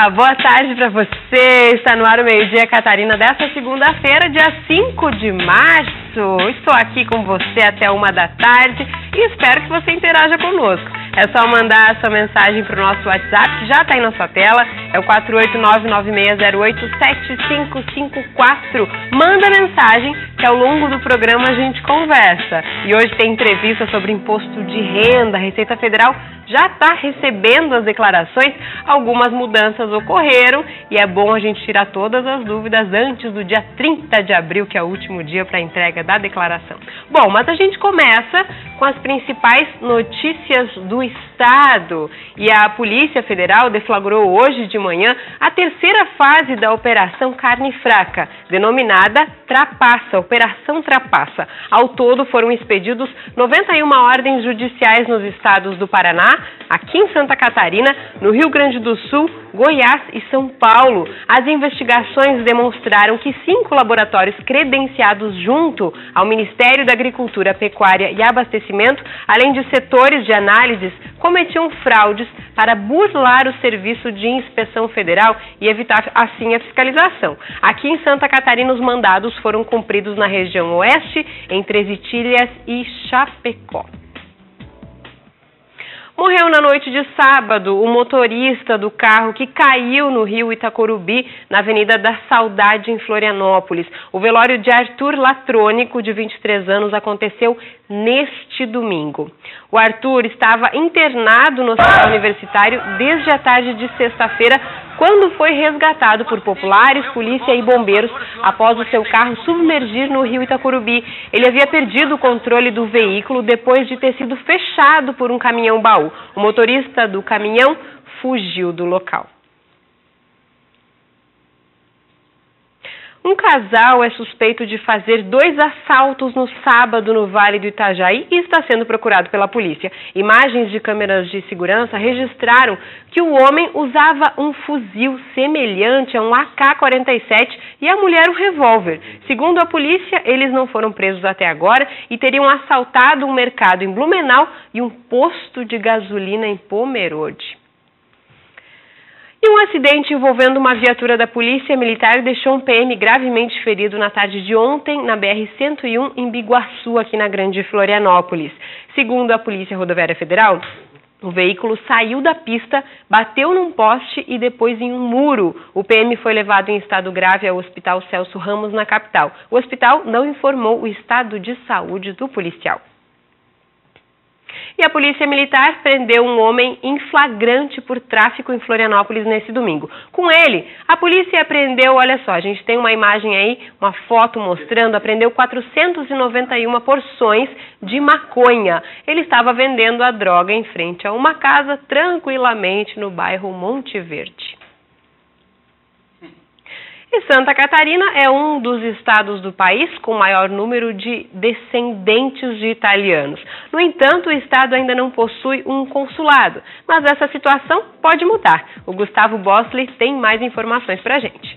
Olá, boa tarde para você. Está no ar o Meio-Dia Catarina desta segunda-feira, dia 5 de março. Estou aqui com você até 1 da tarde e espero que você interaja conosco. É só mandar a sua mensagem para o nosso WhatsApp, que já está aí na sua tela, é o 48996087554. Manda mensagem que ao longo do programa a gente conversa. E hoje tem entrevista sobre imposto de renda. A Receita Federal já está recebendo as declarações. Algumas mudanças ocorreram e é bom a gente tirar todas as dúvidas antes do dia 30 de abril, que é o último dia para a entrega da declaração. Bom, mas a gente começa com as principais notícias do Estado. E a Polícia Federal deflagrou hoje de manhã a terceira fase da Operação Carne Fraca, denominada Trapaça, Operação Trapaça. Ao todo foram expedidos 91 ordens judiciais nos estados do Paraná, aqui em Santa Catarina, no Rio Grande do Sul, Goiás e São Paulo. As investigações demonstraram que 5 laboratórios credenciados junto ao Ministério da Agricultura, Pecuária e Abastecimento, além de setores de análises, cometiam fraudes para burlar o Serviço de Inspeção Federal e evitar assim a fiscalização. Aqui em Santa Catarina, os mandados foram cumpridos na região oeste, entre Esilhas e Chapecó. Morreu na noite de sábado o motorista do carro que caiu no rio Itacorubi, na Avenida da Saudade, em Florianópolis. O velório de Arthur Latrônico, de 23 anos, aconteceu neste domingo. O Arthur estava internado no hospital universitário desde a tarde de sexta-feira, quando foi resgatado por populares, polícia e bombeiros após o seu carro submergir no rio Itacorubi. Ele havia perdido o controle do veículo depois de ter sido fechado por um caminhão-baú. O motorista do caminhão fugiu do local. Um casal é suspeito de fazer 2 assaltos no sábado no Vale do Itajaí e está sendo procurado pela polícia. Imagens de câmeras de segurança registraram que o homem usava um fuzil semelhante a um AK-47 e a mulher um revólver. Segundo a polícia, eles não foram presos até agora e teriam assaltado um mercado em Blumenau e um posto de gasolina em Pomerode. E um acidente envolvendo uma viatura da Polícia Militar deixou um PM gravemente ferido na tarde de ontem na BR-101 em Biguaçu, aqui na Grande Florianópolis. Segundo a Polícia Rodoviária Federal, o veículo saiu da pista, bateu num poste e depois em um muro. O PM foi levado em estado grave ao Hospital Celso Ramos, na capital. O hospital não informou o estado de saúde do policial. E a Polícia Militar prendeu um homem em flagrante por tráfico em Florianópolis nesse domingo. Com ele, a polícia apreendeu, olha só, a gente tem uma imagem aí, uma foto mostrando, apreendeu 491 porções de maconha. Ele estava vendendo a droga em frente a uma casa tranquilamente no bairro Monte Verde. E Santa Catarina é um dos estados do país com maior número de descendentes de italianos. No entanto, o estado ainda não possui um consulado, mas essa situação pode mudar. O Gustavo Bosley tem mais informações para a gente.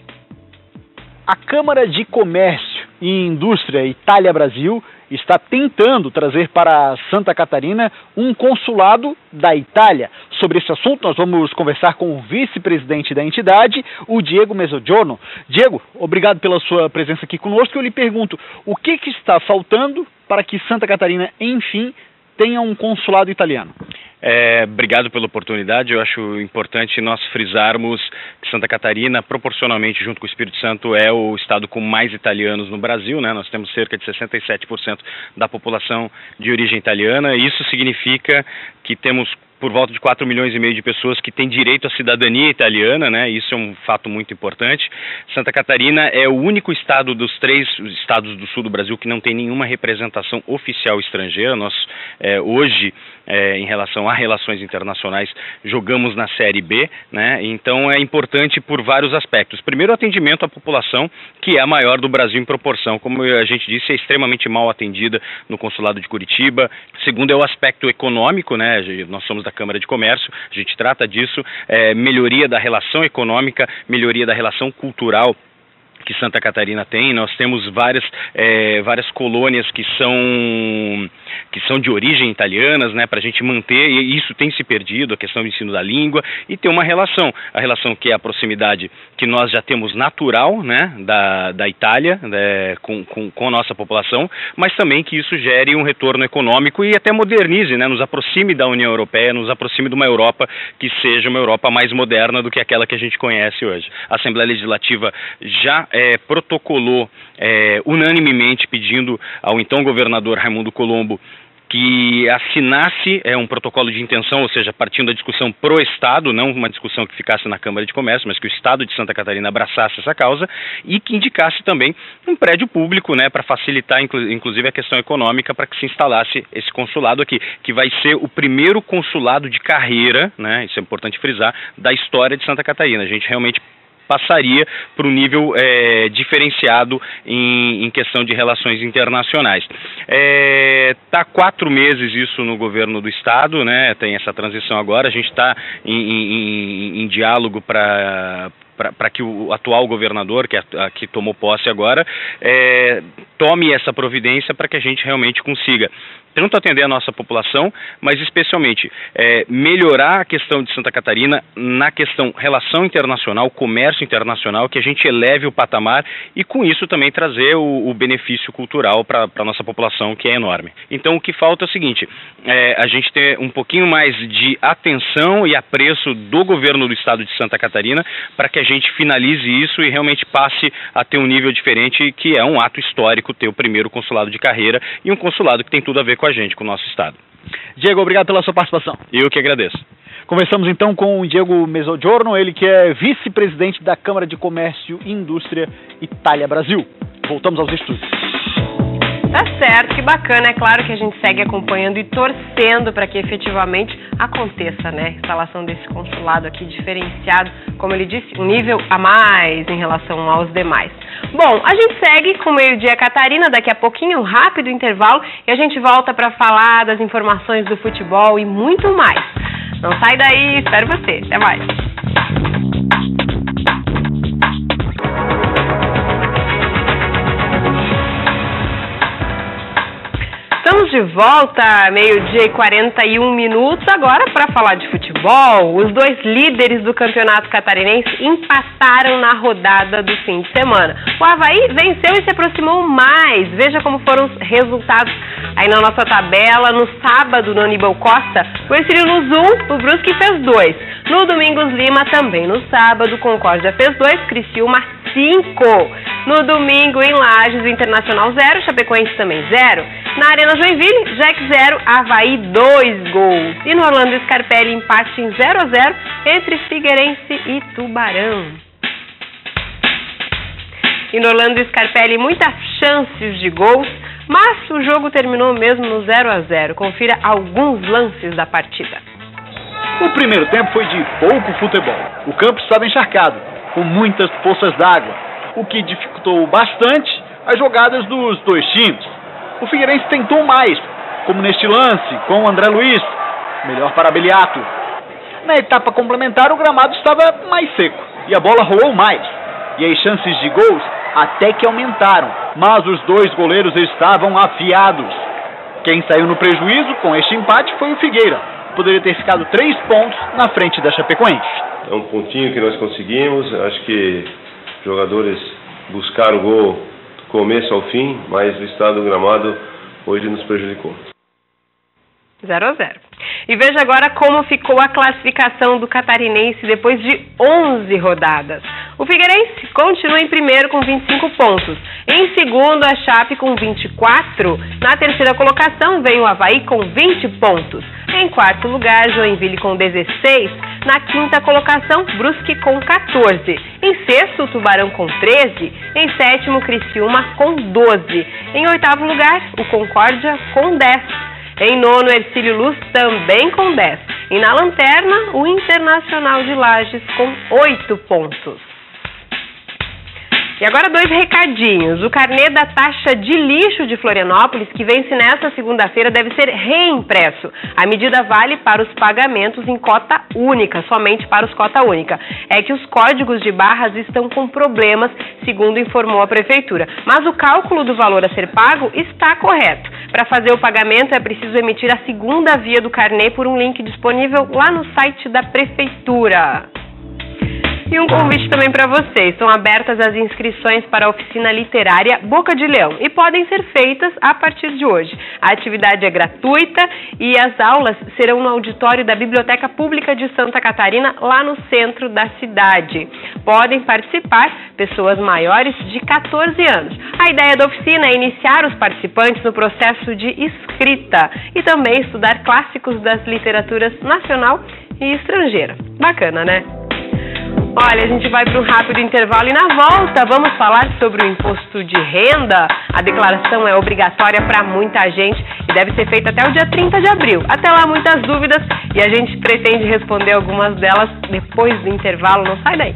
A Câmara de Comércio e Indústria Itália Brasil está tentando trazer para Santa Catarina um consulado da Itália. Sobre esse assunto, nós vamos conversar com o vice-presidente da entidade, o Diego Mezzogiorno. Diego, obrigado pela sua presença aqui conosco. Eu lhe pergunto, o que está faltando para que Santa Catarina, enfim, tenha um consulado italiano? Obrigado pela oportunidade. Eu acho importante nós frisarmos que Santa Catarina, proporcionalmente junto com o Espírito Santo, é o estado com mais italianos no Brasil, né? Nós temos cerca de 67% da população de origem italiana. Isso significa que temos por volta de 4,5 milhões de pessoas que têm direito à cidadania italiana, né? Isso é um fato muito importante. Santa Catarina é o único estado dos 3 estados do sul do Brasil que não tem nenhuma representação oficial estrangeira. Nós, hoje, em relação a relações internacionais, jogamos na Série B, né? Então é importante por vários aspectos. Primeiro, o atendimento à população, que é a maior do Brasil em proporção. Como a gente disse, é extremamente mal atendida no consulado de Curitiba. Segundo, é o aspecto econômico, né? Nós somos da Câmara de Comércio, a gente trata disso, melhoria da relação econômica, melhoria da relação cultural que Santa Catarina tem. Nós temos várias colônias que são de origem italianas, né, para a gente manter, e isso tem se perdido, a questão do ensino da língua, e ter uma relação, a relação que é a proximidade que nós já temos natural, né, da Itália, né, com a nossa população, mas também que isso gere um retorno econômico e até modernize, né, nos aproxime da União Europeia, nos aproxime de uma Europa que seja uma Europa mais moderna do que aquela que a gente conhece hoje. A Assembleia Legislativa já protocolou unanimemente pedindo ao então governador Raimundo Colombo que assinasse um protocolo de intenção, ou seja, partindo da discussão pro Estado, não uma discussão que ficasse na Câmara de Comércio, mas que o Estado de Santa Catarina abraçasse essa causa e que indicasse também um prédio público, né, para facilitar inclusive a questão econômica, para que se instalasse esse consulado aqui, que vai ser o primeiro consulado de carreira, né, isso é importante frisar, da história de Santa Catarina. A gente realmente passaria para um nível diferenciado em questão de relações internacionais. Está 4 meses isso no governo do Estado, né? Tem essa transição agora, a gente está em diálogo para que o atual governador, que tomou posse agora, tome essa providência para que a gente realmente consiga tanto atender a nossa população, mas especialmente melhorar a questão de Santa Catarina na questão relação internacional, comércio internacional, que a gente eleve o patamar e com isso também trazer o benefício cultural para a nossa população, que é enorme. Então o que falta é o seguinte, a gente ter um pouquinho mais de atenção e apreço do governo do estado de Santa Catarina para que a gente finalize isso e realmente passe a ter um nível diferente, que é um ato histórico ter o primeiro consulado de carreira e um consulado que tem tudo a ver com a gente, com o nosso estado. Diego, obrigado pela sua participação. Eu que agradeço. Conversamos então com o Diego Mezzogiorno, ele que é vice-presidente da Câmara de Comércio e Indústria Itália Brasil. Voltamos aos estúdios. Tá certo, que bacana. É claro que a gente segue acompanhando e torcendo para que efetivamente aconteça, né? A instalação desse consulado aqui diferenciado, como ele disse, um nível a mais em relação aos demais. Bom, a gente segue com o Meio-Dia Catarina, daqui a pouquinho, um rápido intervalo, e a gente volta para falar das informações do futebol e muito mais. Não sai daí, espero você. Até mais. Estamos de volta, 12h41, agora para falar de futebol. Os 2 líderes do campeonato catarinense empataram na rodada do fim de semana. O Avaí venceu e se aproximou mais. Veja como foram os resultados aí na nossa tabela. No sábado, no Aníbal Costa, o Ercílio Luz 1, o Brusque fez 2. No Domingos Lima, também no sábado, Concórdia fez 2, Criciúma 5. No domingo, em Lages, o Internacional 0, Chapecoense também 0. Na Arena Joinville, Jack 0, Avaí 2 gols. E no Orlando Scarpelli, empate em 0-0 entre Figueirense e Tubarão. E no Orlando Scarpelli, muitas chances de gols, mas o jogo terminou mesmo no 0-0. Confira alguns lances da partida. O primeiro tempo foi de pouco futebol. O campo estava encharcado, com muitas poças d'água, o que dificultou bastante as jogadas dos 2 times. O Figueirense tentou mais, como neste lance com o André Luiz, melhor para Beliato. Na etapa complementar, o gramado estava mais seco e a bola rolou mais. E as chances de gols até que aumentaram, mas os 2 goleiros estavam afiados. Quem saiu no prejuízo com este empate foi o Figueira. Poderia ter ficado 3 pontos na frente da Chapecoense. É um pontinho que nós conseguimos, acho que os jogadores buscaram o gol do começo ao fim, mas o estado do gramado hoje nos prejudicou. 0-0. E veja agora como ficou a classificação do catarinense depois de 11 rodadas. O Figueirense continua em primeiro com 25 pontos. Em segundo, a Chape com 24. Na terceira colocação, vem o Avaí com 20 pontos. Em quarto lugar, Joinville com 16. Na quinta colocação, Brusque com 14. Em sexto, Tubarão com 13. Em sétimo, Criciúma com 12. Em oitavo lugar, o Concórdia com 10. Em nono, Ercílio Luz também com 10. E na lanterna, o Internacional de Lages com 8 pontos. E agora 2 recadinhos. O carnê da taxa de lixo de Florianópolis, que vence nesta segunda-feira, deve ser reimpresso. A medida vale para os pagamentos em cota única, somente para os cota única. É que os códigos de barras estão com problemas, segundo informou a Prefeitura. Mas o cálculo do valor a ser pago está correto. Para fazer o pagamento é preciso emitir a segunda via do carnê por um link disponível lá no site da Prefeitura. E um convite também para vocês. Estão abertas as inscrições para a oficina literária Boca de Leão e podem ser feitas a partir de hoje. A atividade é gratuita e as aulas serão no auditório da Biblioteca Pública de Santa Catarina, lá no centro da cidade. Podem participar pessoas maiores de 14 anos. A ideia da oficina é iniciar os participantes no processo de escrita e também estudar clássicos das literaturas nacional e estrangeira. Bacana, né? Olha, a gente vai para um rápido intervalo e na volta vamos falar sobre o imposto de renda. A declaração é obrigatória para muita gente e deve ser feita até o dia 30 de abril. Até lá, muitas dúvidas e a gente pretende responder algumas delas depois do intervalo. Não sai daí.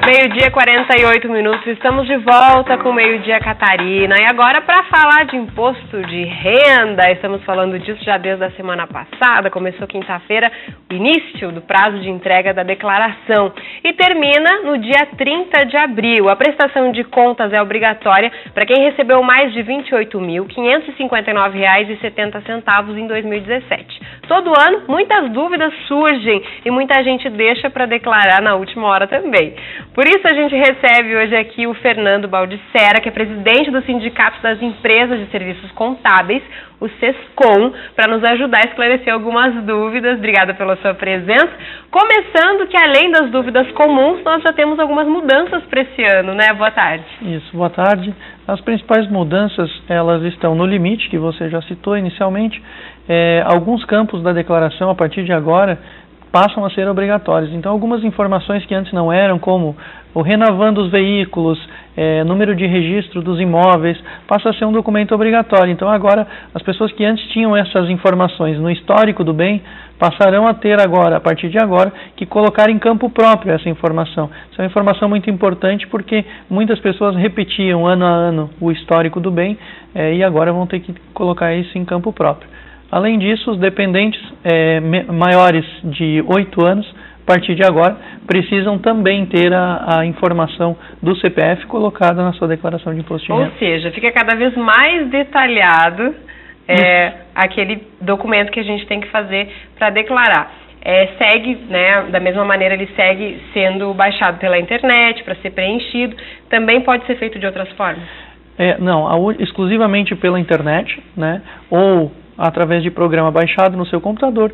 Meio-dia, 48 minutos, estamos de volta com o Meio-Dia Catarina. E agora, para falar de imposto de renda, estamos falando disso já desde a semana passada, começou quinta-feira o início do prazo de entrega da declaração e termina no dia 30 de abril. A prestação de contas é obrigatória para quem recebeu mais de R$ 28.559,70 em 2017. Todo ano, muitas dúvidas surgem e muita gente deixa para declarar na última hora também. Por isso a gente recebe hoje aqui o Fernando Baldissera, que é presidente do Sindicato das Empresas de Serviços Contábeis, o SESCOM, para nos ajudar a esclarecer algumas dúvidas. Obrigada pela sua presença. Começando que, além das dúvidas comuns, nós já temos algumas mudanças para esse ano, né? Boa tarde. Isso, boa tarde. As principais mudanças, elas estão no limite, que você já citou inicialmente. Alguns campos da declaração, a partir de agora, passam a ser obrigatórios. Então, algumas informações que antes não eram, como o Renavan dos veículos, número de registro dos imóveis, passa a ser um documento obrigatório. Então, agora, as pessoas que antes tinham essas informações no histórico do bem, passarão a ter agora, a partir de agora, que colocar em campo próprio essa informação. Isso é uma informação muito importante porque muitas pessoas repetiam ano a ano o histórico do bem e agora vão ter que colocar isso em campo próprio. Além disso, os dependentes maiores de 8 anos, a partir de agora, precisam também ter a informação do CPF colocada na sua declaração de imposto de renda. Ou seja, fica cada vez mais detalhado aquele documento que a gente tem que fazer para declarar. Segue, né, da mesma maneira ele segue sendo baixado pela internet para ser preenchido. Também pode ser feito de outras formas? Não, exclusivamente pela internet, né, ou através de programa baixado no seu computador,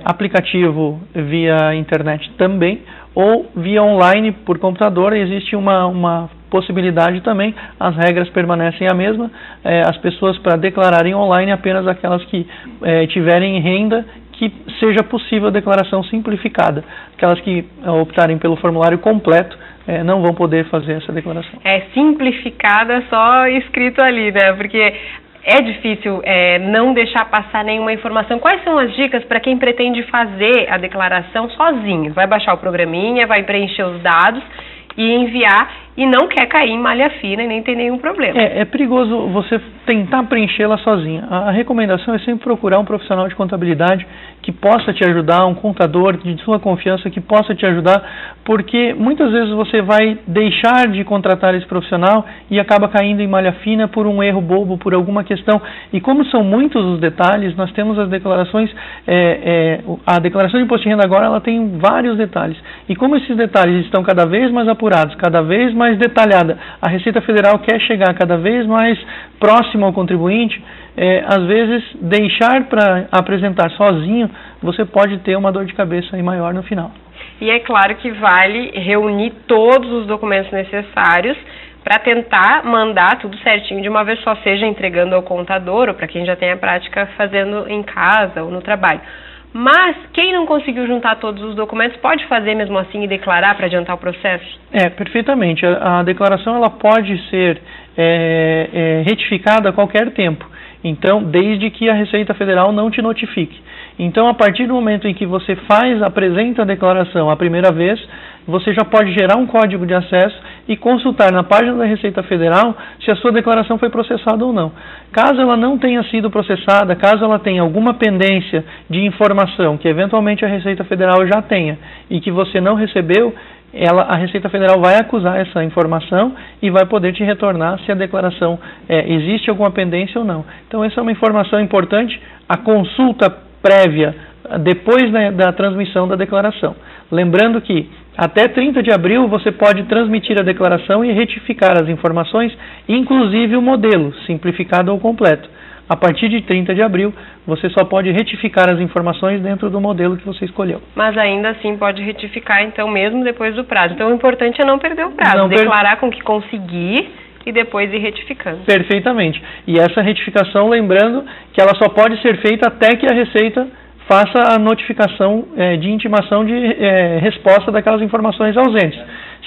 aplicativo via internet também, ou via online por computador. Existe uma possibilidade também, as regras permanecem a mesma, as pessoas para declararem online apenas aquelas que tiverem renda que seja possível a declaração simplificada. Aquelas que optarem pelo formulário completo não vão poder fazer essa declaração. Simplificada só escrito ali, né? Porque é difícil não deixar passar nenhuma informação. Quais são as dicas para quem pretende fazer a declaração sozinho? Vai baixar o programinha, vai preencher os dados e enviar e não quer cair em malha fina e nem tem nenhum problema. É perigoso você tentar preenchê-la sozinha. A recomendação é sempre procurar um profissional de contabilidade que possa te ajudar, um contador de sua confiança que possa te ajudar, porque muitas vezes você vai deixar de contratar esse profissional e acaba caindo em malha fina por um erro bobo, por alguma questão. E como são muitos os detalhes, nós temos as declarações, a declaração de imposto de renda agora ela tem vários detalhes. E como esses detalhes estão cada vez mais apurados, cada vez mais detalhada, a Receita Federal quer chegar cada vez mais próximo ao contribuinte, às vezes deixar para apresentar sozinho, você pode ter uma dor de cabeça aí maior no final. E é claro que vale reunir todos os documentos necessários para tentar mandar tudo certinho de uma vez só, seja entregando ao contador ou para quem já tem a prática fazendo em casa ou no trabalho. Mas quem não conseguiu juntar todos os documentos pode fazer mesmo assim e declarar para adiantar o processo? Perfeitamente. A declaração ela pode ser retificada a qualquer tempo. Então, desde que a Receita Federal não te notifique. Então, a partir do momento em que você apresenta a declaração a primeira vez, você já pode gerar um código de acesso e consultar na página da Receita Federal se a sua declaração foi processada ou não. Caso ela não tenha sido processada, caso ela tenha alguma pendência de informação que eventualmente a Receita Federal já tenha e que você não recebeu, a Receita Federal vai acusar essa informação e vai poder te retornar se a declaração existe alguma pendência ou não. Então essa é uma informação importante, a consulta prévia depois da transmissão da declaração. Lembrando que até 30 de abril você pode transmitir a declaração e retificar as informações, inclusive o modelo, simplificado ou completo. A partir de 30 de abril, você só pode retificar as informações dentro do modelo que você escolheu. Mas ainda assim pode retificar, então, mesmo depois do prazo. Então, o importante é não perder o prazo, declarar com que conseguir e depois ir retificando. Perfeitamente. E essa retificação, lembrando que ela só pode ser feita até que a Receita faça a notificação de intimação de resposta daquelas informações ausentes.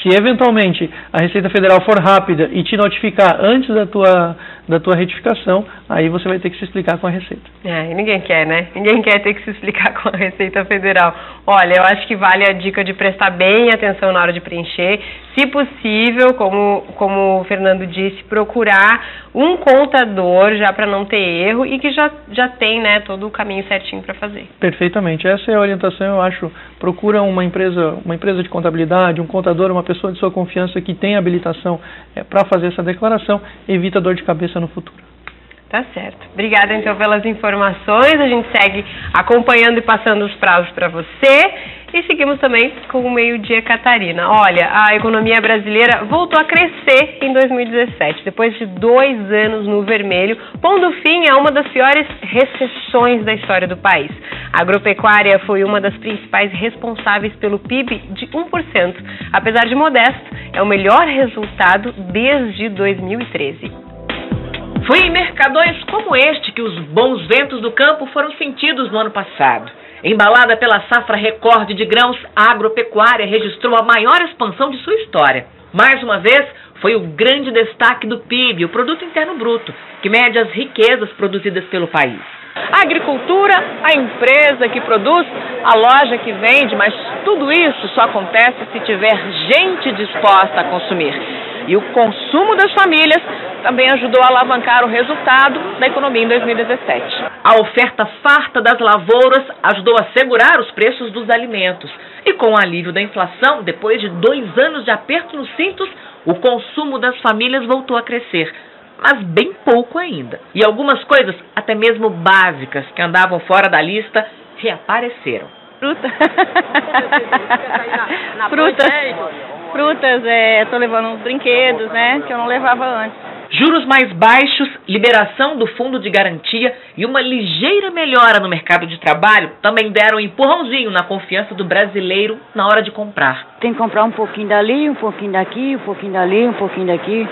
Se eventualmente a Receita Federal for rápida e te notificar antes da tua retificação, aí você vai ter que se explicar com a Receita. E ninguém quer, né? Ninguém quer ter que se explicar com a Receita Federal. Olha, eu acho que vale a dica de prestar bem atenção na hora de preencher. Se possível, como o Fernando disse, procurar um contador já para não ter erro e que já tem, né, todo o caminho certinho para fazer. Perfeitamente. Essa é a orientação, eu acho. Procura uma empresa de contabilidade, um contador, uma pessoa de sua confiança que tem habilitação para fazer essa declaração, evita dor de cabeça no futuro. Tá certo. Obrigada, então, pelas informações. A gente segue acompanhando e passando os prazos para você. E seguimos também com o Meio-Dia Catarina. Olha, a economia brasileira voltou a crescer em 2017, depois de 2 anos no vermelho, pondo fim a uma das piores recessões da história do país. A agropecuária foi uma das principais responsáveis pelo PIB de 1%. Apesar de modesto, é o melhor resultado desde 2013. Foi em mercadões como este que os bons ventos do campo foram sentidos no ano passado. Embalada pela safra recorde de grãos, a agropecuária registrou a maior expansão de sua história. Mais uma vez, foi o grande destaque do PIB, o Produto Interno Bruto, que mede as riquezas produzidas pelo país. A agricultura, a empresa que produz, a loja que vende, mas tudo isso só acontece se tiver gente disposta a consumir. E o consumo das famílias também ajudou a alavancar o resultado da economia em 2017. A oferta farta das lavouras ajudou a segurar os preços dos alimentos. E com o alívio da inflação, depois de 2 anos de aperto nos cintos, o consumo das famílias voltou a crescer. Mas bem pouco ainda. E algumas coisas, até mesmo básicas, que andavam fora da lista, reapareceram. Frutas, tô levando uns brinquedos, né, que eu não levava antes. Juros mais baixos, liberação do fundo de garantia e uma ligeira melhora no mercado de trabalho também deram um empurrãozinho na confiança do brasileiro na hora de comprar. Tem que comprar um pouquinho dali, um pouquinho daqui, um pouquinho dali, um pouquinho daqui.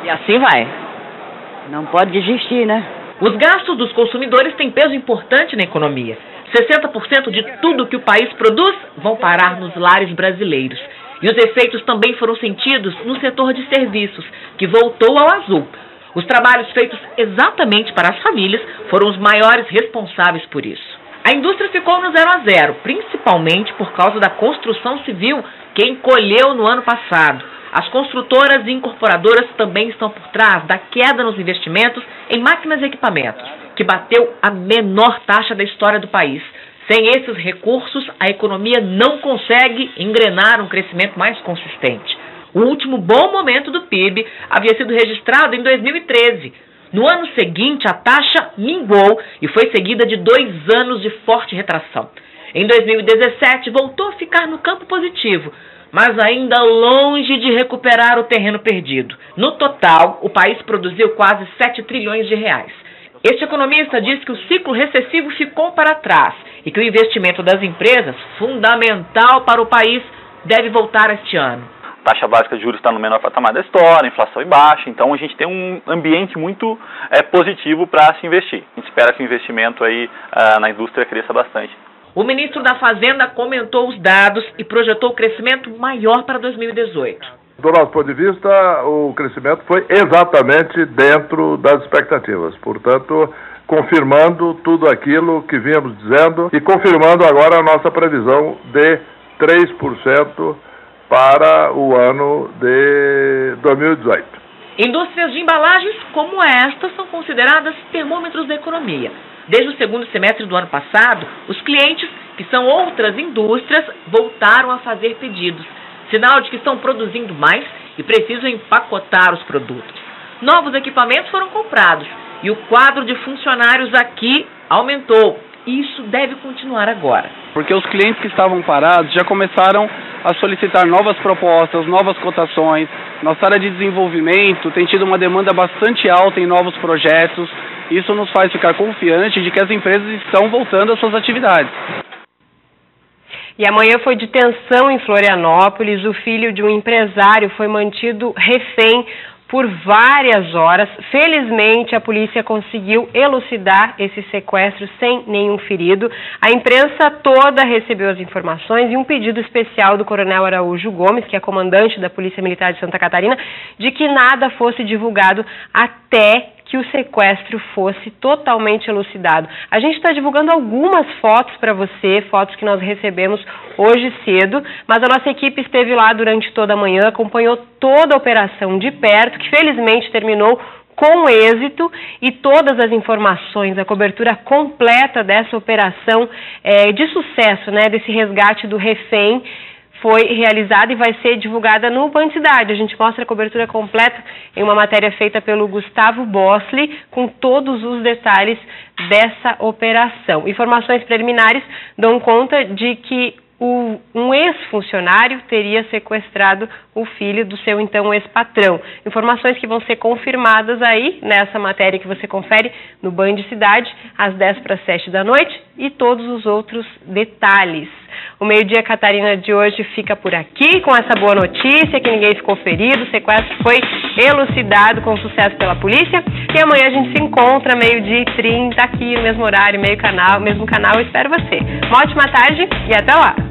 E assim vai. Não pode desistir, né? Os gastos dos consumidores têm peso importante na economia. 60% de tudo que o país produz vão parar nos lares brasileiros. E os efeitos também foram sentidos no setor de serviços, que voltou ao azul. Os trabalhos feitos exatamente para as famílias foram os maiores responsáveis por isso. A indústria ficou no 0 a 0, principalmente por causa da construção civil, que encolheu no ano passado. As construtoras e incorporadoras também estão por trás da queda nos investimentos em máquinas e equipamentos, que bateu a menor taxa da história do país. Sem esses recursos, a economia não consegue engrenar um crescimento mais consistente. O último bom momento do PIB havia sido registrado em 2013. No ano seguinte, a taxa minguou e foi seguida de 2 anos de forte retração. Em 2017, voltou a ficar no campo positivo, mas ainda longe de recuperar o terreno perdido. No total, o país produziu quase 7 trilhões de reais. Este economista diz que o ciclo recessivo ficou para trás e que o investimento das empresas, fundamental para o país, deve voltar este ano. A taxa básica de juros está no menor patamar da história, a inflação é baixa, então a gente tem um ambiente muito positivo para se investir. A gente espera que o investimento aí, na indústria cresça bastante. O ministro da Fazenda comentou os dados e projetou crescimento maior para 2018. Do nosso ponto de vista, o crescimento foi exatamente dentro das expectativas. Portanto, confirmando tudo aquilo que vínhamos dizendo e confirmando agora a nossa previsão de 3% para o ano de 2018. Indústrias de embalagens como esta são consideradas termômetros da economia. Desde o segundo semestre do ano passado, os clientes, que são outras indústrias, voltaram a fazer pedidos. Sinal de que estão produzindo mais e precisam empacotar os produtos. Novos equipamentos foram comprados e o quadro de funcionários aqui aumentou. Isso deve continuar agora. Porque os clientes que estavam parados já começaram a solicitar novas propostas, novas cotações. Nossa área de desenvolvimento tem tido uma demanda bastante alta em novos projetos. Isso nos faz ficar confiantes de que as empresas estão voltando às suas atividades. E amanhã foi de tensão em Florianópolis. O filho de um empresário foi mantido refém por várias horas. Felizmente, a polícia conseguiu elucidar esse sequestro sem nenhum ferido. A imprensa toda recebeu as informações e um pedido especial do Coronel Araújo Gomes, que é comandante da Polícia Militar de Santa Catarina, de que nada fosse divulgado até que o sequestro fosse totalmente elucidado. A gente está divulgando algumas fotos para você, fotos que nós recebemos hoje cedo, mas a nossa equipe esteve lá durante toda a manhã, acompanhou toda a operação de perto, que felizmente terminou com êxito, e todas as informações, a cobertura completa dessa operação de sucesso, né, desse resgate do refém, foi realizada e vai ser divulgada no Band Cidade. A gente mostra a cobertura completa em uma matéria feita pelo Gustavo Bossli, com todos os detalhes dessa operação. Informações preliminares dão conta de que um ex-funcionário teria sequestrado o filho do seu então ex-patrão. Informações que vão ser confirmadas aí nessa matéria que você confere no Band Cidade, às 10:07 da noite, e todos os outros detalhes. O Meio-Dia Catarina de hoje fica por aqui com essa boa notícia, que ninguém ficou ferido, o sequestro foi elucidado com sucesso pela polícia, e amanhã a gente se encontra 12:30 aqui no mesmo horário, mesmo canal. Eu espero você. Uma ótima tarde e até lá!